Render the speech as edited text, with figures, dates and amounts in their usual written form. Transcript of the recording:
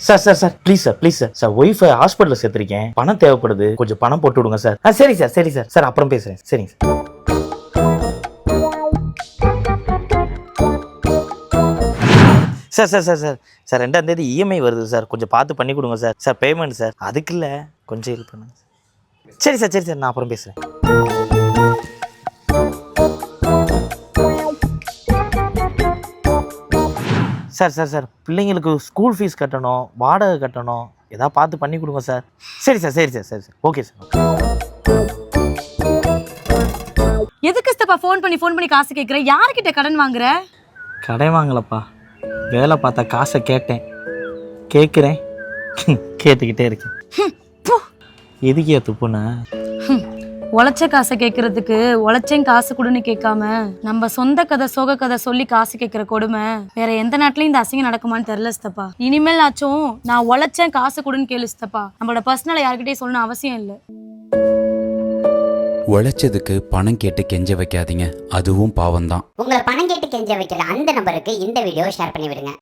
Sir please sir wife ஹாஸ்பிட்டலில் சேர்த்திருக்கேன், பணம் தேவைப்படுது, கொஞ்சம் பணம் போட்டு விடுங்க சார். சரி சார் அப்புறம் பேசுறேன். சரிங்க சார் 2ஆம் தேதி இஎம்ஐ வருது சார், கொஞ்சம் பார்த்து பண்ணி கொடுங்க சார் பேமெண்ட் சார். அதுக்கு இல்லை, கொஞ்சம் ஹெல்ப் பண்ணுங்க. சரி சார் நான் அப்புறம் பேசுகிறேன். சார் பிள்ளைங்களுக்கு ஸ்கூல் ஃபீஸ் கட்டணும், வாடகை கட்டணும், ஏதாவது பார்த்து பண்ணி கொடுங்க சார். சரி சார் ஓகே சார். எதுக்கு ஸ்தப்பா ஃபோன் பண்ணி காசு கேட்குற? யார்கிட்ட கடன் வாங்குற? கடன் வாங்கலப்பா, வேலை பார்த்தா காசை கேட்குறேன் கேட்டுக்கிட்டே இருக்கேன். எதுக்கே துப்புன? உழைச்ச காசை கேட்கறதுக்கு உழைச்சேன் காசு கொடுன்னு கேட்காம நம்ம சொந்த கதை சோக கதை சொல்லி காசு கேட்கிற கொடுமை வேற எந்த நாட்டிலையும் இந்த அசிங்கம் நடக்குமான்னு தெரியல ஸ்தப்பா. இனிமேல் ஆச்சும் நான் உழைச்சேன் காசு கொடுன்னு கேளு ஸ்தப்பா. நம்மளோட பர்சனலை யார்கிட்டயும் சொல்லணும் அவசியம் இல்லை. உழைச்சதுக்கு பணம் கேட்டு கெஞ்ச வைக்காதீங்க, அதுவும் பாவம்தான். உங்களை பணம் கேட்டு கெஞ்ச வைக்கிற அந்த நபருக்கு இந்த வீடியோ ஷேர் பண்ணி விடுங்க.